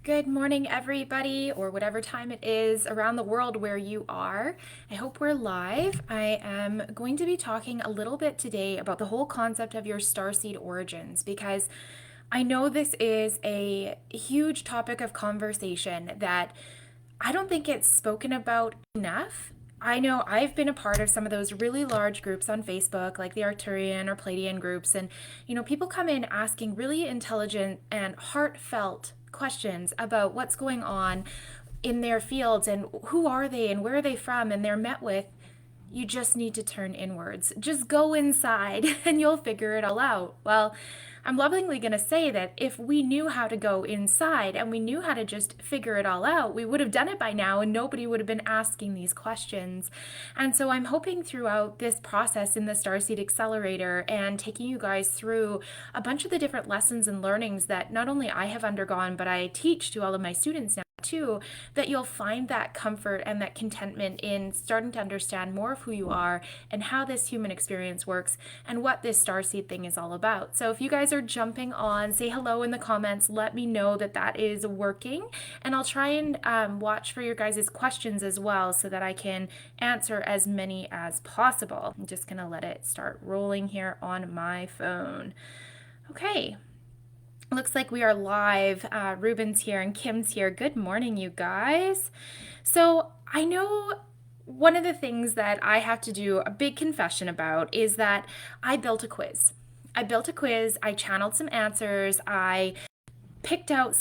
Good morning, everybody, or whatever time it is around the world where you are. I hope we're live. I am going to be talking a little bit today about the whole concept of your Starseed Origins because I know this is a huge topic of conversation that I don't think it's spoken about enough. I know I've been a part of some of those really large groups on Facebook, like the Arcturian or Pleiadian groups, and people come in asking really intelligent and heartfelt questions about what's going on in their fields and who are they and where are they from, and they're met with, you just need to turn inwards. Just go inside and you'll figure it all out. Well, I'm lovingly going to say that if we knew how to go inside and we knew how to just figure it all out, we would have done it by now and nobody would have been asking these questions. And so I'm hoping throughout this process in the Starseed Accelerator and taking you guys through a bunch of the different lessons and learnings that not only I have undergone, but I teach to all of my students now too, that you'll find that comfort and that contentment in starting to understand more of who you are and how this human experience works and what this starseed thing is all about. So if you guys are jumping on, say hello in the comments, let me know that that is working, and I'll try and watch for your guys' questions as well so that I can answer as many as possible. I'm just gonna let it start rolling here on my phone. Okay. Looks like we are live. Ruben's here and Kim's here. Good morning, you guys. So I know one of the things that I have to do a big confession about is that I built a quiz. I channeled some answers. I picked out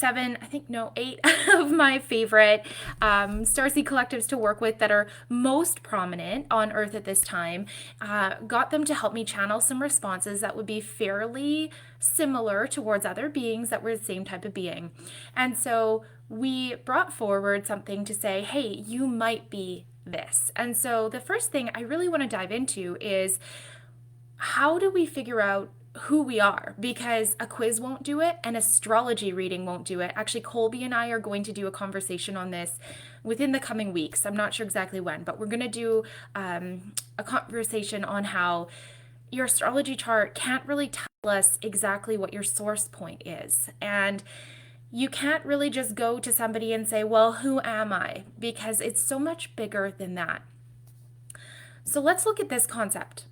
eight of my favorite Starseed collectives to work with that are most prominent on Earth at this time. Got them to help me channel some responses that would be fairly similar towards other beings that were the same type of being. And so we brought forward something to say, hey, you might be this. And so the first thing I really want to dive into is, how do we figure out who we are? Because a quiz won't do it, an astrology reading won't do it. Actually, Colby and I are going to do a conversation on this within the coming weeks. I'm not sure exactly when, but we're going to do a conversation on how your astrology chart can't really tell us exactly what your source point is. And you can't really just go to somebody and say, well, who am I? Because it's so much bigger than that. So let's look at this concept.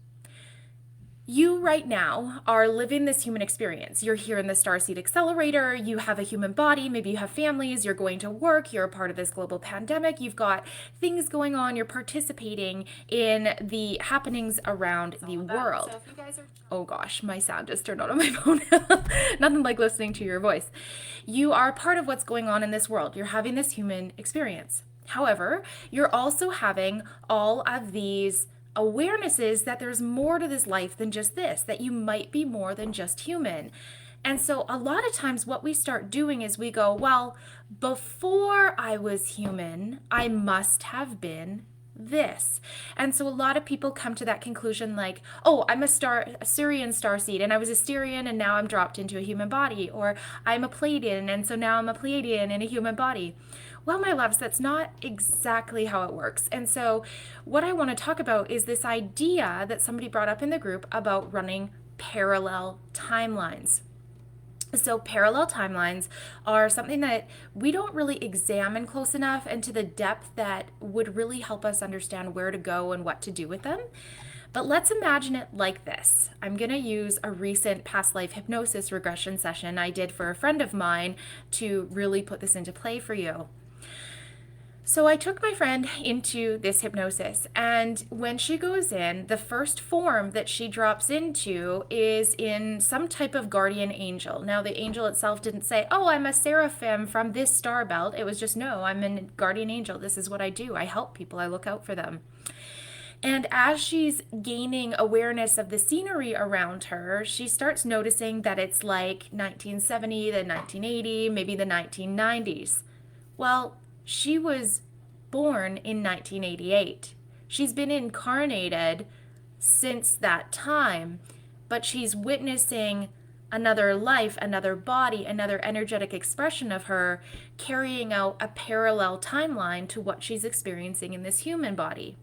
You right now are living this human experience. You're here in the Starseed Accelerator, you have a human body, maybe you have families, you're going to work, you're a part of this global pandemic, you've got things going on, you're participating in the happenings around the world. So if you guys are... Oh gosh, my sound just turned on my phone. Nothing like listening to your voice. You are part of what's going on in this world. You're having this human experience. However, you're also having all of these awarenesses that there's more to this life than just this, that you might be more than just human. And so a lot of times what we start doing is we go, well, before I was human, I must have been this. And so a lot of people come to that conclusion like, oh, I'm a Syrian starseed and I was a Styrian and now I'm dropped into a human body, or I'm a Pleiadian and so now I'm a Pleiadian in a human body. Well, my loves, that's not exactly how it works. And so what I want to talk about is this idea that somebody brought up in the group about running parallel timelines. So parallel timelines are something that we don't really examine close enough and to the depth that would really help us understand where to go and what to do with them. But let's imagine it like this. I'm going to use a recent past life hypnosis regression session I did for a friend of mine to really put this into play for you. So I took my friend into this hypnosis, and when she goes in, the first form that she drops into is in some type of guardian angel. Now, the angel itself didn't say, oh, I'm a seraphim from this star belt. It was just, no, I'm a guardian angel. This is what I do. I help people. I look out for them. And as she's gaining awareness of the scenery around her, she starts noticing that it's like 1970, the 1980, maybe the 1990s. Well, she was born in 1988. She's been incarnated since that time, but she's witnessing another life, another body, another energetic expression of her carrying out a parallel timeline to what she's experiencing in this human body.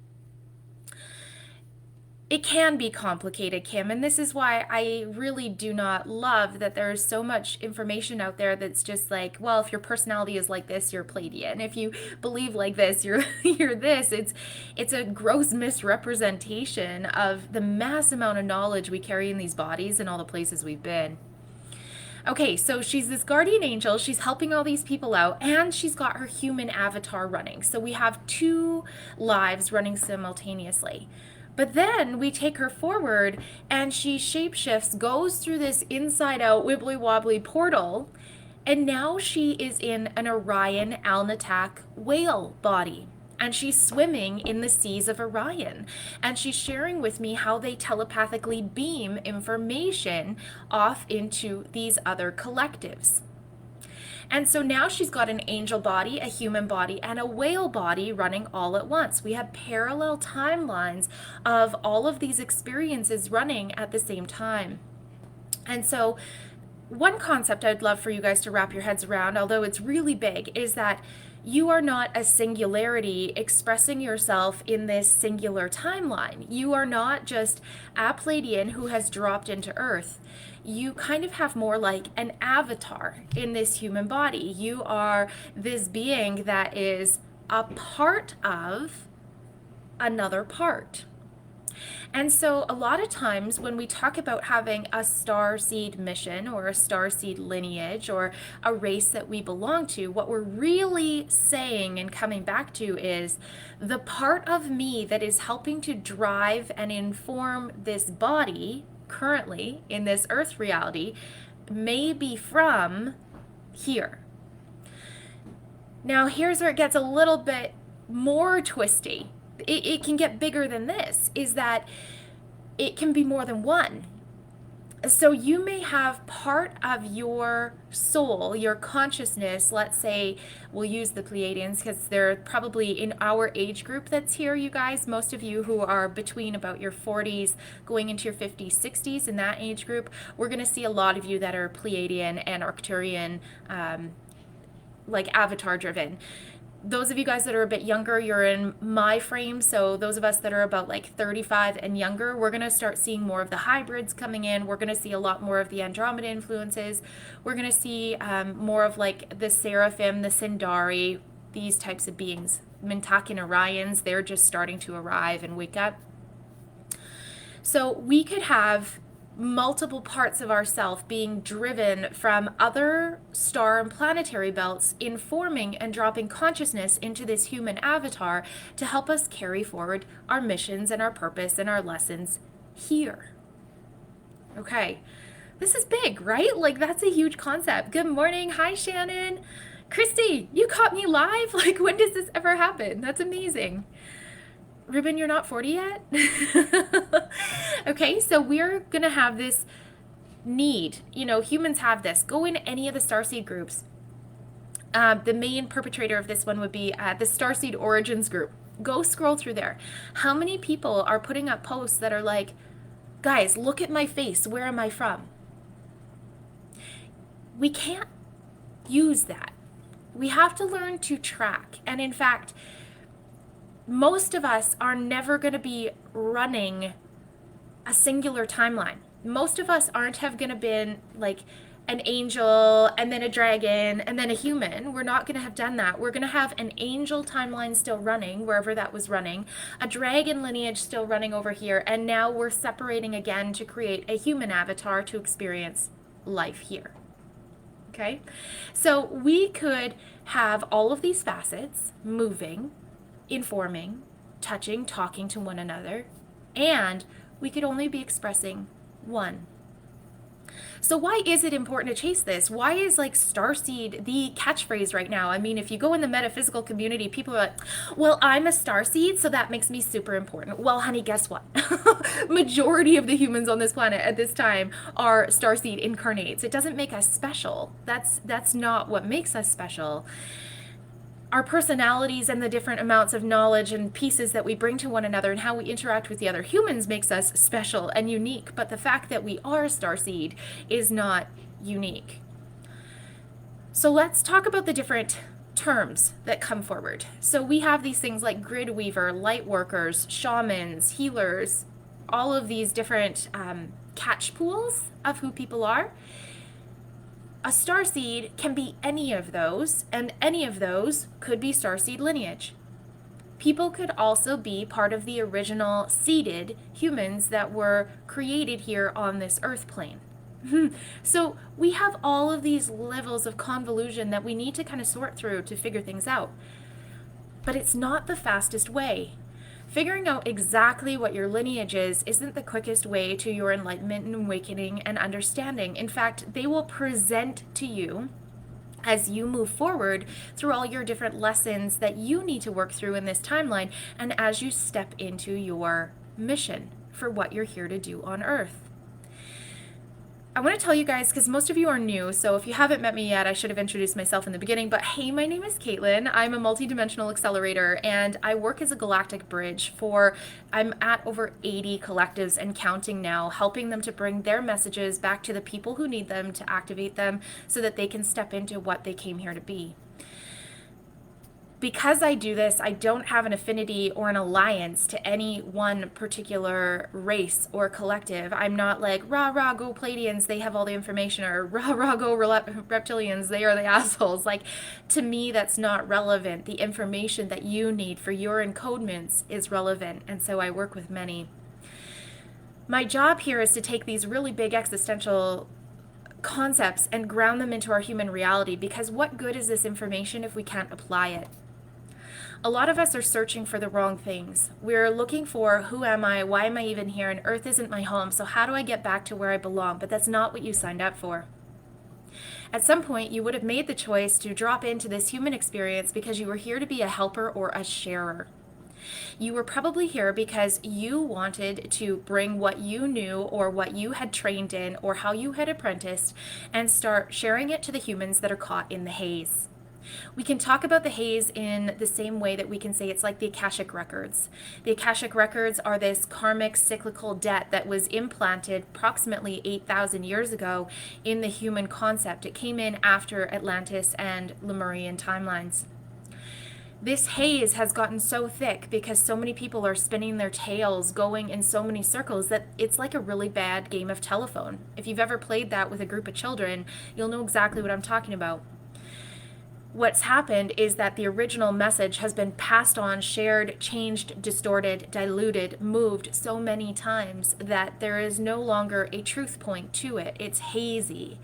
It can be complicated, Kim, and this is why I really do not love that there's so much information out there that's just like, well, if your personality is like this, you're Pleiadian. If you believe like this, you're you're this. It's a gross misrepresentation of the mass amount of knowledge we carry in these bodies and all the places we've been. Okay, so she's this guardian angel. She's helping all these people out, and she's got her human avatar running. So we have two lives running simultaneously. But then we take her forward, and she shapeshifts, goes through this inside out, wibbly wobbly portal, and now she is in an Orion Alnitak whale body. And she's swimming in the seas of Orion. And she's sharing with me how they telepathically beam information off into these other collectives. And so now she's got an angel body, a human body, and a whale body running all at once. We have parallel timelines of all of these experiences running at the same time. And so one concept I'd love for you guys to wrap your heads around, although it's really big, is that you are not a singularity expressing yourself in this singular timeline. You are not just a Pleiadian who has dropped into Earth. You kind of have more like an avatar in this human body. You are this being that is a part of another part. And so a lot of times when we talk about having a starseed mission or a starseed lineage or a race that we belong to, what we're really saying and coming back to is the part of me that is helping to drive and inform this body currently in this earth reality may be from here. Now here's where it gets a little bit more twisty. It can get bigger than this, is that it can be more than one. So you may have part of your soul, your consciousness, let's say, we'll use the Pleiadians because they're probably in our age group that's here, you guys. Most of you who are between about your 40s going into your 50s, 60s in that age group, we're going to see a lot of you that are Pleiadian and Arcturian, like avatar driven. Those of you guys that are a bit younger, you're in my frame. So those of us that are about like 35 and younger, we're going to start seeing more of the hybrids coming in. We're going to see a lot more of the Andromeda influences. We're going to see more of like the Seraphim, the Sindari, these types of beings. Mintakan Orions, they're just starting to arrive and wake up. So we could have multiple parts of ourself being driven from other star and planetary belts, informing and dropping consciousness into this human avatar to help us carry forward our missions and our purpose and our lessons here. Okay, this is big, right? Like, that's a huge concept. Good morning. Hi, Shannon. Christy, you caught me live? Like, when does this ever happen? That's amazing. Ruben, you're not 40 yet? Okay, so we're going to have this need. You know, humans have this. Go in any of the Starseed groups. The main perpetrator of this one would be the Starseed Origins group. Go scroll through there. How many people are putting up posts that are like, guys, look at my face. Where am I from? We can't use that. We have to learn to track. And in fact, most of us are never going to be running a singular timeline. Most of us aren't going to be like an angel and then a dragon and then a human. We're not going to have done that. We're going to have an angel timeline still running wherever that was running, a dragon lineage still running over here, and now we're separating again to create a human avatar to experience life here. Okay? So we could have all of these facets moving, informing, touching, talking to one another, and we could only be expressing one. So why is it important to chase this? Why is like Starseed the catchphrase right now? I mean, if you go in the metaphysical community, people are like, well, I'm a Starseed, so that makes me super important. Well, honey, guess what? Majority of the humans on this planet at this time are Starseed incarnates. It doesn't make us special. That's not what makes us special. Our personalities and the different amounts of knowledge and pieces that we bring to one another and how we interact with the other humans makes us special and unique. But the fact that we are Starseed is not unique. So let's talk about the different terms that come forward. So we have these things like grid weaver, light workers, shamans, healers, all of these different catch pools of who people are. A starseed can be any of those, and any of those could be starseed lineage. People could also be part of the original seeded humans that were created here on this earth plane. So we have all of these levels of convolution that we need to kind of sort through to figure things out. But it's not the fastest way. Figuring out exactly what your lineage is isn't the quickest way to your enlightenment and awakening and understanding. In fact, they will present to you as you move forward through all your different lessons that you need to work through in this timeline, and as you step into your mission for what you're here to do on Earth. I want to tell you guys, because most of you are new, so if you haven't met me yet, I should have introduced myself in the beginning, but hey, my name is Caitlin. I'm a multidimensional accelerator, and I work as a galactic bridge I'm at over 80 collectives and counting now, helping them to bring their messages back to the people who need them, to activate them so that they can step into what they came here to be. Because I do this, I don't have an affinity or an alliance to any one particular race or collective. I'm not like, rah, rah, go Pleiadians, they have all the information, or rah, rah, go reptilians, they are the assholes. Like, to me, that's not relevant. The information that you need for your encodements is relevant, and so I work with many. My job here is to take these really big existential concepts and ground them into our human reality, because what good is this information if we can't apply it? A lot of us are searching for the wrong things. We're looking for, who am I? Why am I even here? And Earth isn't my home, so how do I get back to where I belong? But that's not what you signed up for. At some point, you would have made the choice to drop into this human experience because you were here to be a helper or a sharer. You were probably here because you wanted to bring what you knew or what you had trained in or how you had apprenticed and start sharing it to the humans that are caught in the haze. We can talk about the haze in the same way that we can say it's like the Akashic records. The Akashic records are this karmic cyclical debt that was implanted approximately 8,000 years ago in the human concept. It came in after Atlantis and Lemurian timelines. This haze has gotten so thick because so many people are spinning their tails, going in so many circles, that it's like a really bad game of telephone. If you've ever played that with a group of children, you'll know exactly what I'm talking about. What's happened is that the original message has been passed on, shared, changed, distorted, diluted, moved so many times that there is no longer a truth point to it. It's hazy.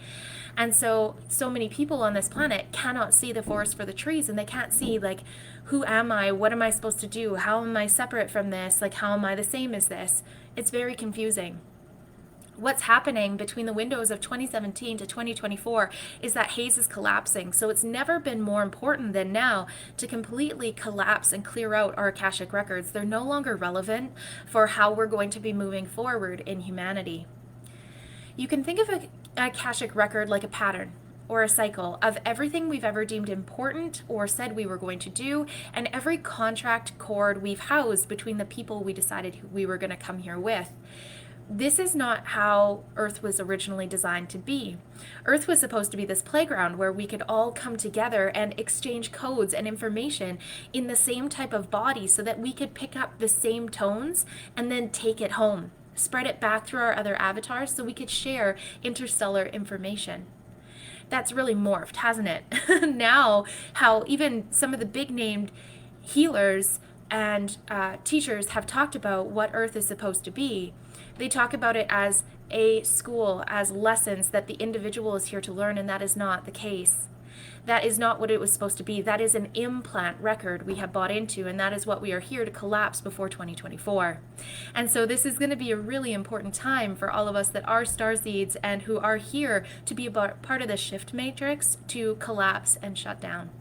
And so many people on this planet cannot see the forest for the trees, and they can't see, like, who am I? What am I supposed to do? How am I separate from this? Like, how am I the same as this? It's very confusing. What's happening between the windows of 2017 to 2024 is that haze is collapsing. So it's never been more important than now to completely collapse and clear out our Akashic records. They're no longer relevant for how we're going to be moving forward in humanity. You can think of an Akashic record like a pattern or a cycle of everything we've ever deemed important or said we were going to do, and every contract cord we've housed between the people we decided we were going to come here with. This is not how Earth was originally designed to be. Earth was supposed to be this playground where we could all come together and exchange codes and information in the same type of body so that we could pick up the same tones and then take it home, spread it back through our other avatars so we could share interstellar information. That's really morphed, hasn't it? Now, how even some of the big named healers and teachers have talked about what Earth is supposed to be. They talk about it as a school, as lessons that the individual is here to learn, and that is not the case. That is not what it was supposed to be. That is an implant record we have bought into, and that is what we are here to collapse before 2024. And so this is going to be a really important time for all of us that are starseeds and who are here to be a part of the shift matrix to collapse and shut down.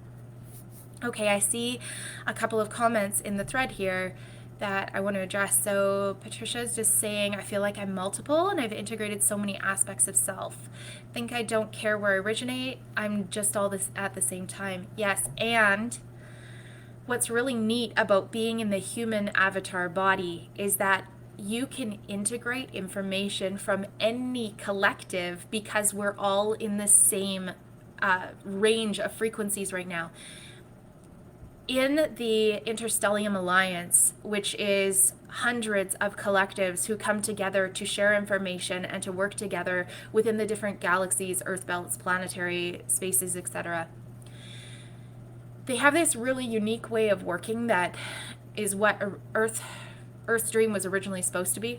Okay, I see a couple of comments in the thread here that I want to address. So Patricia's just saying, I feel like I'm multiple and I've integrated so many aspects of self. Think I don't care where I originate. I'm just all this at the same time. Yes, and what's really neat about being in the human avatar body is that you can integrate information from any collective because we're all in the same range of frequencies right now. in the Interstellium Alliance, which is hundreds of collectives who come together to share information and to work together within the different galaxies, Earth belts, planetary spaces, etc. They have this really unique way of working that is what Earth's dream was originally supposed to be.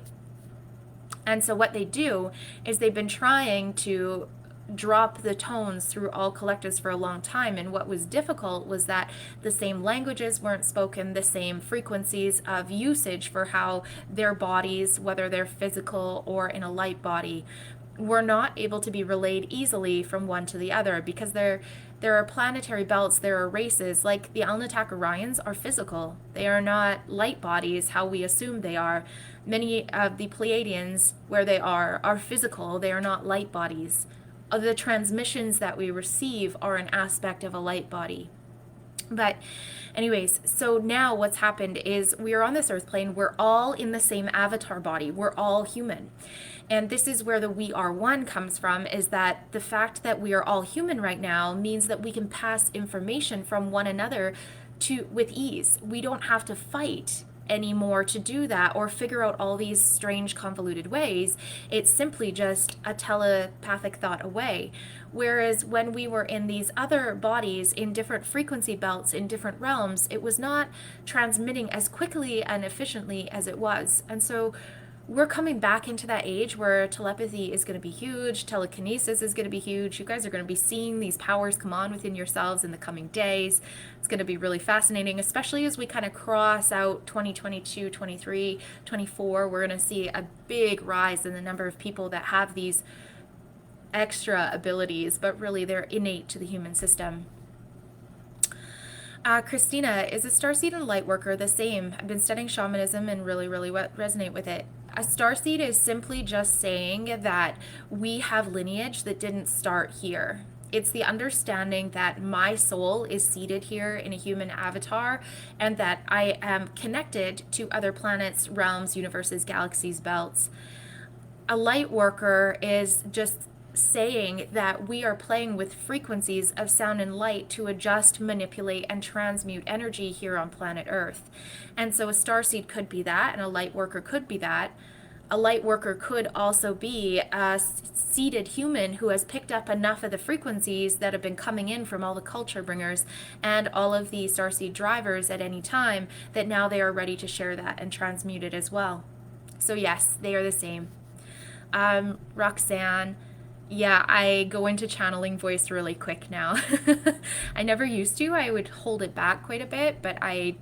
And so what they do is they've been trying to drop the tones through all collectives for a long time, and what was difficult was that the same languages weren't spoken, the same frequencies of usage for how their bodies, whether they're physical or in a light body, were not able to be relayed easily from one to the other, because there are planetary belts, there are races, like the Alnitak Orions are physical. They are not light bodies how we assume they are. Many of the Pleiadians, where they are physical, they are not light bodies. The transmissions that we receive are an aspect of a light body. But anyways, so now what's happened is we are on this earth plane. We're all in the same avatar body. We're all human. And this is where the we are one comes from, is that the fact that we are all human right now means that we can pass information from one another with ease. We don't have to fight anymore to do that or figure out all these strange convoluted ways. It's simply just a telepathic thought away. Whereas when we were in these other bodies in different frequency belts in different realms, it was not transmitting as quickly and efficiently as it was. And so we're coming back into that age where telepathy is going to be huge, telekinesis is going to be huge. You guys are going to be seeing these powers come on within yourselves in the coming days. It's going to be really fascinating, especially as we kind of cross out 2022, 23, 24. We're going to see a big rise in the number of people that have these extra abilities, but really they're innate to the human system. Christina, is a Starseed and a lightworker the same? I've been studying shamanism and really resonate with it. A Starseed is simply just saying that we have lineage that didn't start here. It's the understanding that my soul is seated here in a human avatar and that I am connected to other planets, realms, universes, galaxies, belts. A lightworker is just saying that we are playing with frequencies of sound and light to adjust, manipulate, and transmute energy here on planet Earth. And so a starseed could be that, and a light worker could be that. A light worker could also be a seated human who has picked up enough of the frequencies that have been coming in from all the culture bringers and all of the starseed drivers at any time, that now they are ready to share that and transmute it as well. So yes, they are the same. Roxanne, yeah, I go into channeling voice really quick now. I never used to. I would hold it back quite a bit, but I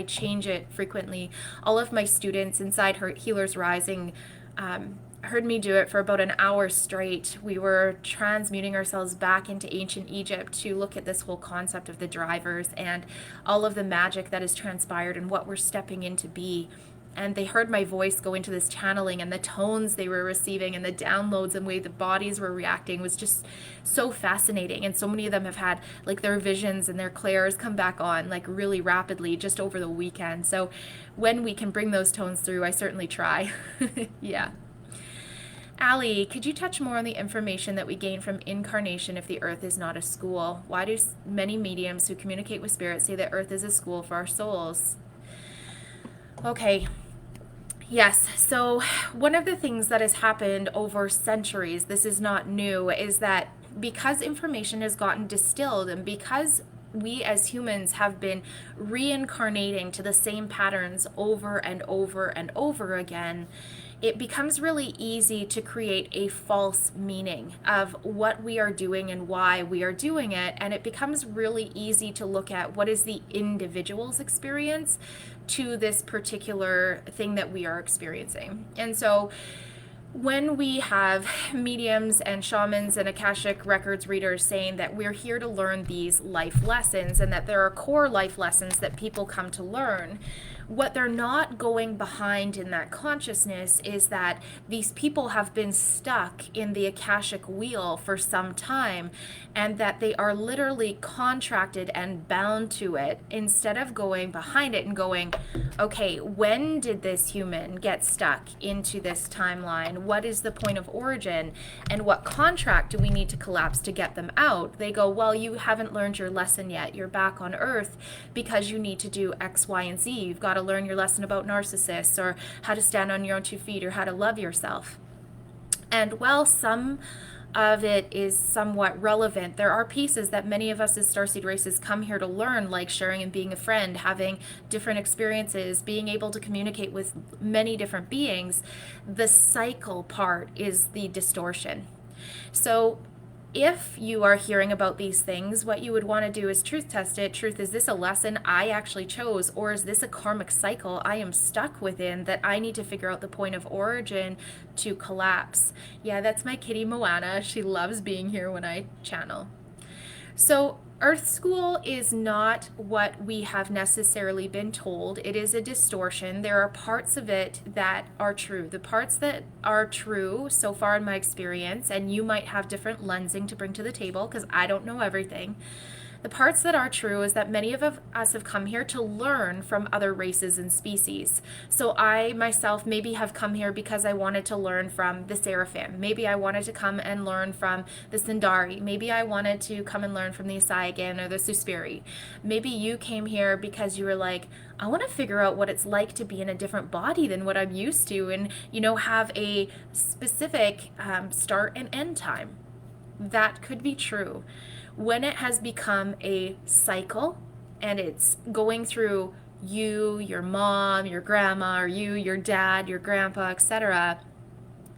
change it frequently. All of my students inside Healers Rising heard me do it for about an hour straight. We were transmuting ourselves back into ancient Egypt to look at this whole concept of the drivers and all of the magic that has transpired and what we're stepping in to be. And they heard my voice go into this channeling, and the tones they were receiving and the downloads and the way the bodies were reacting was just so fascinating. And so many of them have had like their visions and their clairs come back on like really rapidly just over the weekend. So when we can bring those tones through, I certainly try. Yeah. Allie, could you touch more on the information that we gain from incarnation if the earth is not a school? Why do many mediums who communicate with spirits say that earth is a school for our souls? Okay. Yes, so one of the things that has happened over centuries, this is not new, is that because information has gotten distilled and because we as humans have been reincarnating to the same patterns over and over and over again, it becomes really easy to create a false meaning of what we are doing and why we are doing it. And it becomes really easy to look at what is the individual's experience to this particular thing that we are experiencing. And so when we have mediums and shamans and Akashic records readers saying that we're here to learn these life lessons and that there are core life lessons that people come to learn, What they're not going behind in that consciousness is that these people have been stuck in the Akashic wheel for some time, and that they are literally contracted and bound to it, instead of going behind it and going, okay, when did this human get stuck into this timeline? What is the point of origin? And what contract do we need to collapse to get them out? They go, well, you haven't learned your lesson yet. You're back on Earth because you need to do X, Y, and Z. You've got to learn your lesson about narcissists, or how to stand on your own 2 feet, or how to love yourself. And while some of it is somewhat relevant, there are pieces that many of us as Starseed races come here to learn, like sharing and being a friend, having different experiences, being able to communicate with many different beings. The cycle part is the distortion. So if you are hearing about these things, what you would want to do is truth test it. Truth, is this a lesson I actually chose, or is this a karmic cycle I am stuck within that I need to figure out the point of origin to collapse? Yeah, that's my kitty Moana. She loves being here when I channel. So Earth School is not what we have necessarily been told. It is a distortion. There are parts of it that are true. The parts that are true so far in my experience, and you might have different lensing to bring to the table because I don't know everything. The parts that are true is that many of us have come here to learn from other races and species. So I myself maybe have come here because I wanted to learn from the Seraphim. Maybe I wanted to come and learn from the Sindari. Maybe I wanted to come and learn from the Asaigan or the Suspiri. Maybe you came here because you were like, I want to figure out what it's like to be in a different body than what I'm used to, and, have a specific start and end time. That could be true. When it has become a cycle and it's going through you, your mom, your grandma, or you, your dad, your grandpa, etc.,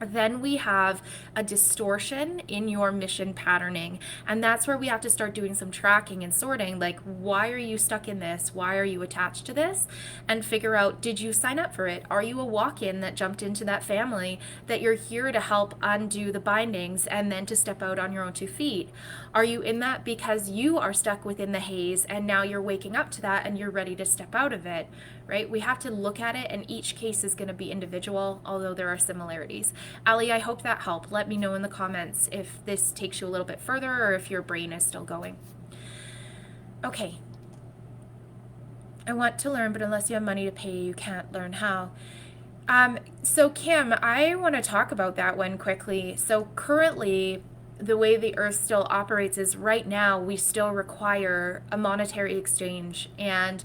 then we have a distortion in your mission patterning. And that's where we have to start doing some tracking and sorting, like, why are you stuck in this? Why are you attached to this? And figure out, did you sign up for it? Are you a walk-in that jumped into that family, that you're here to help undo the bindings and then to step out on your own 2 feet? Are you in that because you are stuck within the haze and now you're waking up to that and you're ready to step out of it, right? We have to look at it, and each case is going to be individual, although there are similarities. Ali, I hope that helped. Let me know in the comments if this takes you a little bit further or if your brain is still going. Okay. I want to learn, but unless you have money to pay, you can't learn how. So Kim, I want to talk about that one quickly. So currently, the way the Earth still operates is right now we still require a monetary exchange. And,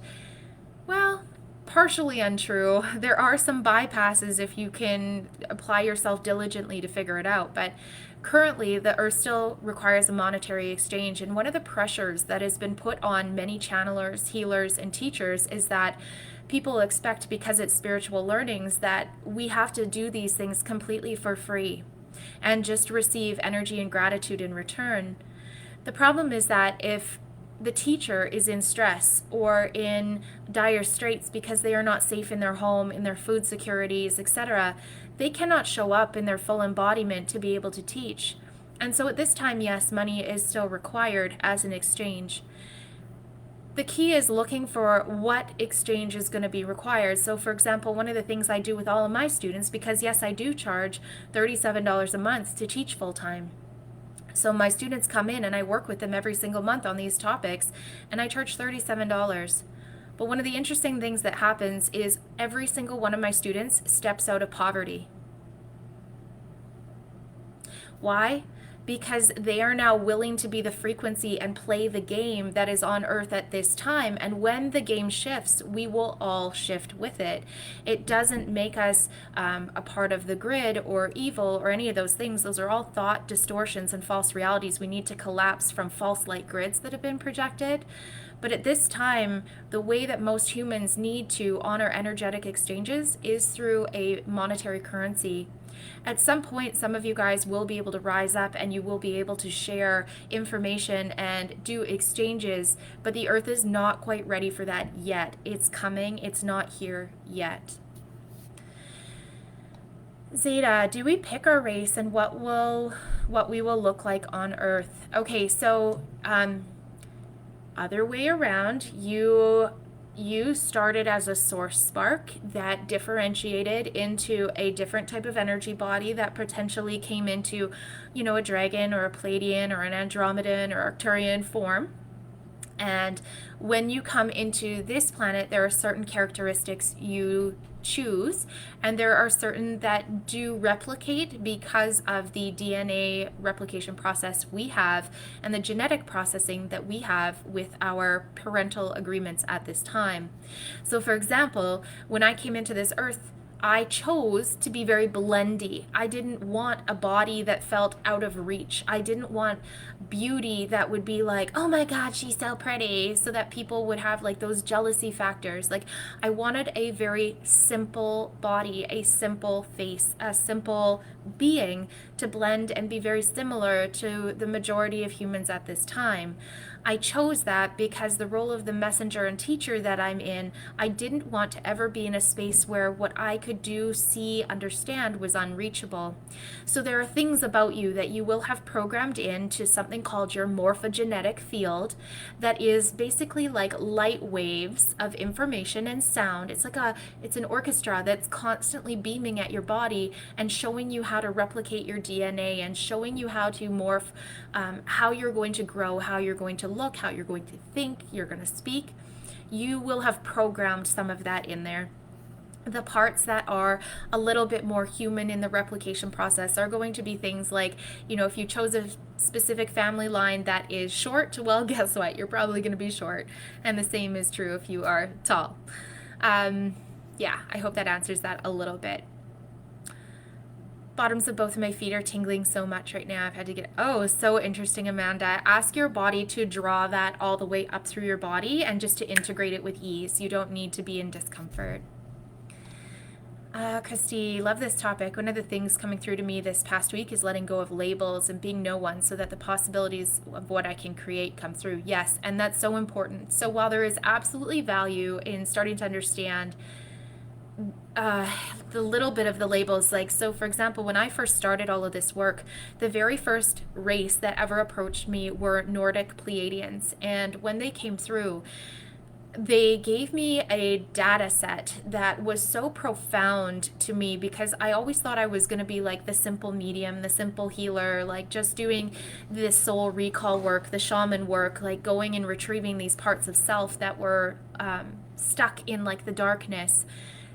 well, partially untrue. There are some bypasses if you can apply yourself diligently to figure it out, but currently the Earth still requires a monetary exchange. And one of the pressures that has been put on many channelers, healers, and teachers is that people expect, because it's spiritual learnings, that we have to do these things completely for free and just receive energy and gratitude in return. The problem is that if the teacher is in stress or in dire straits because they are not safe in their home, in their food securities, etc., they cannot show up in their full embodiment to be able to teach. And so at this time, yes, money is still required as an exchange. The key is looking for what exchange is going to be required. So for example, one of the things I do with all of my students, because yes, I do charge $37 a month to teach full-time. So my students come in and I work with them every single month on these topics, and I charge $37. But one of the interesting things that happens is every single one of my students steps out of poverty. Why? Because they are now willing to be the frequency and play the game that is on Earth at this time. And when the game shifts, we will all shift with it. It doesn't make us a part of the grid or evil or any of those things. Those are all thought distortions and false realities. We need to collapse from false light grids that have been projected. But at this time, the way that most humans need to honor energetic exchanges is through a monetary currency. At some point, some of you guys will be able to rise up and you will be able to share information and do exchanges, but the Earth is not quite ready for that yet. It's coming. It's not here yet. Zeta, do we pick our race and what we will look like on Earth? Okay, so other way around, you You started as a source spark that differentiated into a different type of energy body that potentially came into, a dragon or a Pleiadian or an Andromedan or Arcturian form. And when you come into this planet, there are certain characteristics you choose, and there are certain that do replicate because of the DNA replication process we have and the genetic processing that we have with our parental agreements at this time. So, for example, when I came into this earth, I chose to be very blendy. I didn't want a body that felt out of reach. I didn't want beauty that would be like, oh my God, she's so pretty, so that people would have like those jealousy factors. Like, I wanted a very simple body, a simple face, a simple being to blend and be very similar to the majority of humans at this time. I chose that because the role of the messenger and teacher that I'm in, I didn't want to ever be in a space where what I could do, see, understand was unreachable. So there are things about you that you will have programmed into something called your morphogenetic field that is basically like light waves of information and sound. It's an orchestra that's constantly beaming at your body and showing you how to replicate your DNA and showing you how to morph, how you're going to grow, how you're going to look, how you're going to think, you're going to speak. You will have programmed some of that in there. The parts that are a little bit more human in the replication process are going to be things like, if you chose a specific family line that is short, well, guess what? You're probably going to be short. And the same is true if you are tall. Yeah, I hope that answers that a little bit. Bottoms of both of my feet are tingling so much right now. I've had to get, oh, so interesting, Amanda. Ask your body to draw that all the way up through your body and just to integrate it with ease. You don't need to be in discomfort. Christy, love this topic. One of the things coming through to me this past week is letting go of labels and being no one so that the possibilities of what I can create come through. Yes, and that's so important. So while there is absolutely value in starting to understand the little bit of the labels, like, so for example, when I first started all of this work, the very first race that ever approached me were Nordic Pleiadians. And when they came through, they gave me a data set that was so profound to me because I always thought I was going to be like the simple medium, the simple healer, like just doing this soul recall work, the shaman work, like going and retrieving these parts of self that were stuck in like the darkness.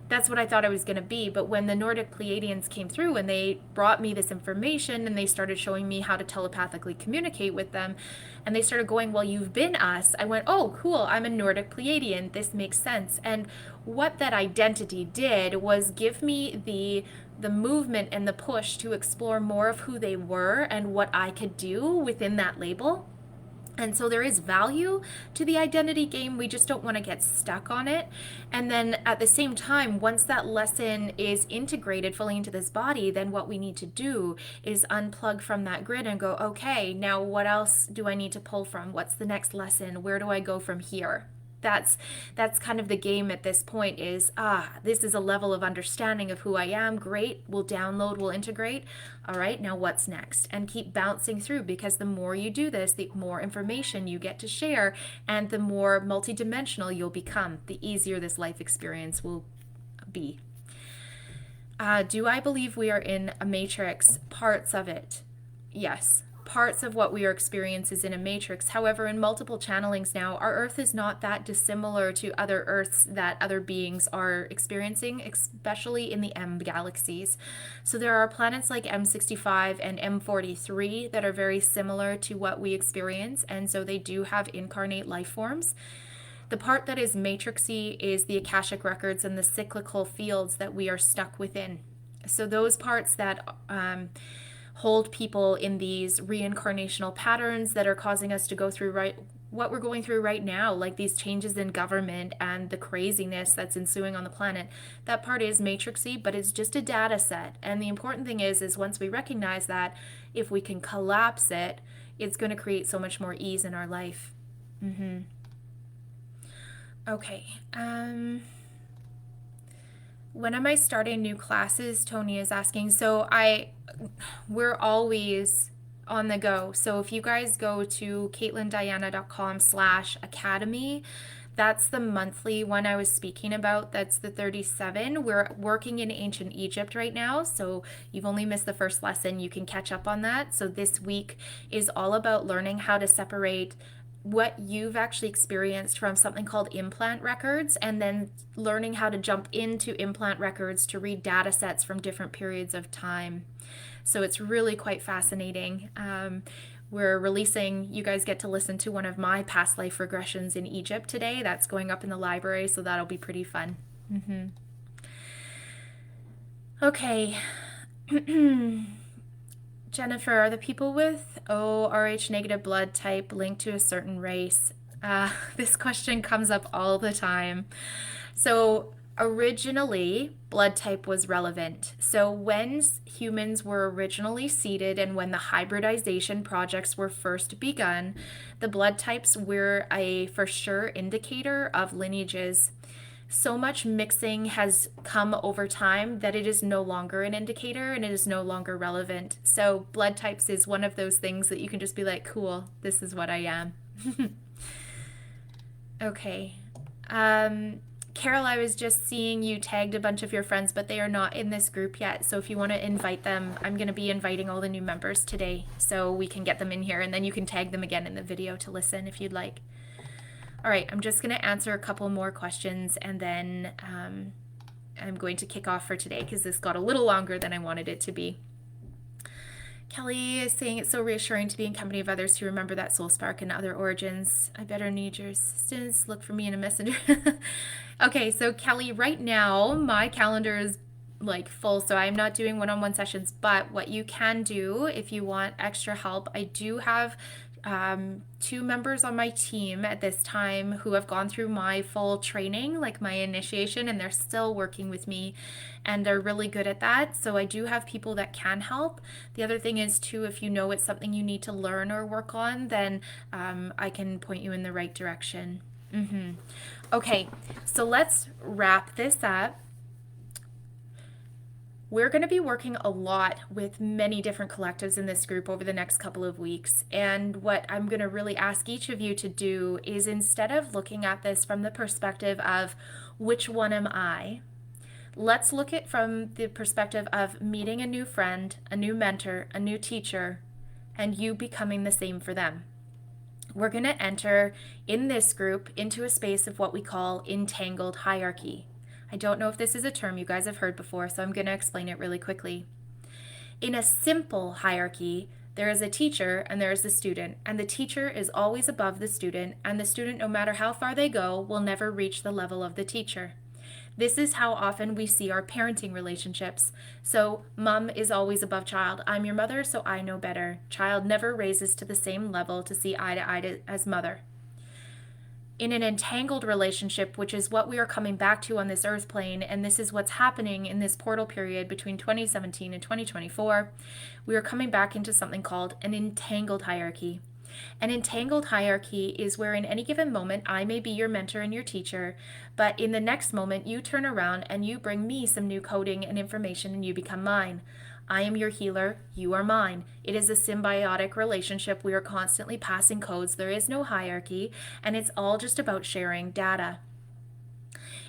That's what I thought I was going to be. But when the Nordic Pleiadians came through and they brought me this information and they started showing me how to telepathically communicate with them, and they started going, well, you've been us, I went, oh, cool, I'm a Nordic Pleiadian. This makes sense. And what that identity did was give me the movement and the push to explore more of who they were and what I could do within that label. And so there is value to the identity game. We just don't want to get stuck on it. And then at the same time, once that lesson is integrated fully into this body, then what we need to do is unplug from that grid and go, okay, now what else do I need to pull from? What's the next lesson? Where do I go from here? That's kind of the game at this point is, this is a level of understanding of who I am. Great. We'll download, we'll integrate. All right, now what's next? And keep bouncing through, because the more you do this, the more information you get to share and the more multidimensional you'll become, the easier this life experience will be. Do I believe we are in a matrix? Parts of it. Yes. Parts of what we are experiencing is in a matrix. However, in multiple channelings now, our Earth is not that dissimilar to other Earths that other beings are experiencing, especially in the M galaxies. So there are planets like M65 and M43 that are very similar to what we experience, and so they do have incarnate life forms. The part that is matrixy is the Akashic records and the cyclical fields that we are stuck within. So those parts that hold people in these reincarnational patterns that are causing us to go through what we're going through right now, like these changes in government and the craziness that's ensuing on the planet. That part is matrixy, but it's just a data set. And the important thing is once we recognize that, if we can collapse it, it's going to create so much more ease in our life. Okay. When am I starting new classes? Tony is asking. So we're always on the go. So if you guys go to CaitlinDianna.com/academy, That's the monthly one I was speaking about. That's the 37. We're working in ancient Egypt right now, so you've only missed the first lesson. You can catch up on that. So this week is all about learning how to separate what you've actually experienced from something called implant records, and then learning how to jump into implant records to read data sets from different periods of time. So it's really quite fascinating. We're releasing, you guys get to listen to one of my past life regressions in Egypt today. That's going up in the library, so that'll be pretty fun. Okay. Jennifer, are the people with ORH negative blood type linked to a certain race? This question comes up all the time. So originally, blood type was relevant. So when humans were originally seeded and when the hybridization projects were first begun, the blood types were a for sure indicator of lineages. So much mixing has come over time that it is no longer an indicator and it is no longer relevant. So blood types is one of those things that you can just be like, cool, this is what I am. Okay. Carol, I was just seeing you tagged a bunch of your friends, but they are not in this group yet. So if you want to invite them, I'm going to be inviting all the new members today so we can get them in here, and then you can tag them again in the video to listen if you'd like. All right, I'm just going to answer a couple more questions, and then I'm going to kick off for today because this got a little longer than I wanted it to be. Kelly is saying it's so reassuring to be in company of others who remember that soul spark and other origins. I better need your assistance. Look for me in a messenger. Okay, so Kelly, right now my calendar is like full, so I'm not doing one-on-one sessions, but what you can do if you want extra help, I do have 2 members on my team at this time who have gone through my full training, like my initiation, and they're still working with me and they're really good at that. So I do have people that can help. The other thing is too, if you know it's something you need to learn or work on, then I can point you in the right direction. Okay, so let's wrap this up. We're going to be working a lot with many different collectives in this group over the next couple of weeks. And what I'm going to really ask each of you to do is, instead of looking at this from the perspective of which one am I, let's look at from the perspective of meeting a new friend, a new mentor, a new teacher, and you becoming the same for them. We're going to enter in this group into a space of what we call entangled hierarchy. I don't know if this is a term you guys have heard before, so I'm going to explain it really quickly. In a simple hierarchy, there is a teacher and there is the student, and the teacher is always above the student, and the student, no matter how far they go, will never reach the level of the teacher. This is how often we see our parenting relationships. So mom is always above child. I'm your mother, so I know better. Child never raises to the same level to see eye to eye as mother. In an entangled relationship, which is what we are coming back to on this earth plane, and this is what's happening in this portal period between 2017 and 2024, we are coming back into something called an entangled hierarchy. An entangled hierarchy is where in any given moment I may be your mentor and your teacher, but in the next moment you turn around and you bring me some new coding and information and you become mine. I am your healer, you are mine. It is a symbiotic relationship. We are constantly passing codes. There is no hierarchy, and it's all just about sharing data.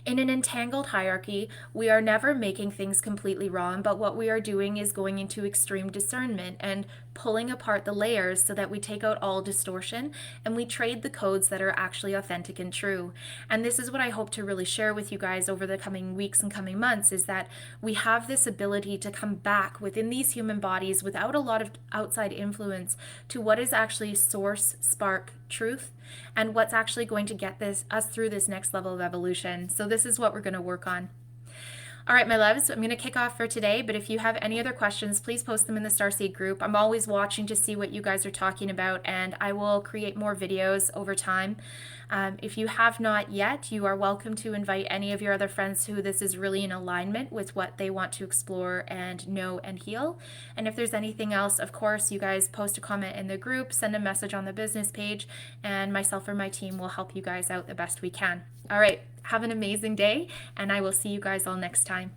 In an entangled hierarchy, we are never making things completely wrong, but what we are doing is going into extreme discernment and pulling apart the layers so that we take out all distortion and we trade the codes that are actually authentic and true. And this is what I hope to really share with you guys over the coming weeks and coming months, is that we have this ability to come back within these human bodies without a lot of outside influence to what is actually source, spark, truth, and what's actually going to get us through this next level of evolution. So this is what we're going to work on. All right, my loves, I'm going to kick off for today, but if you have any other questions, please post them in the Starseed group. I'm always watching to see what you guys are talking about, and I will create more videos over time. If you have not yet, you are welcome to invite any of your other friends who this is really in alignment with what they want to explore and know and heal. And if there's anything else, of course, you guys post a comment in the group, send a message on the business page, and myself or my team will help you guys out the best we can. All right, have an amazing day, and I will see you guys all next time.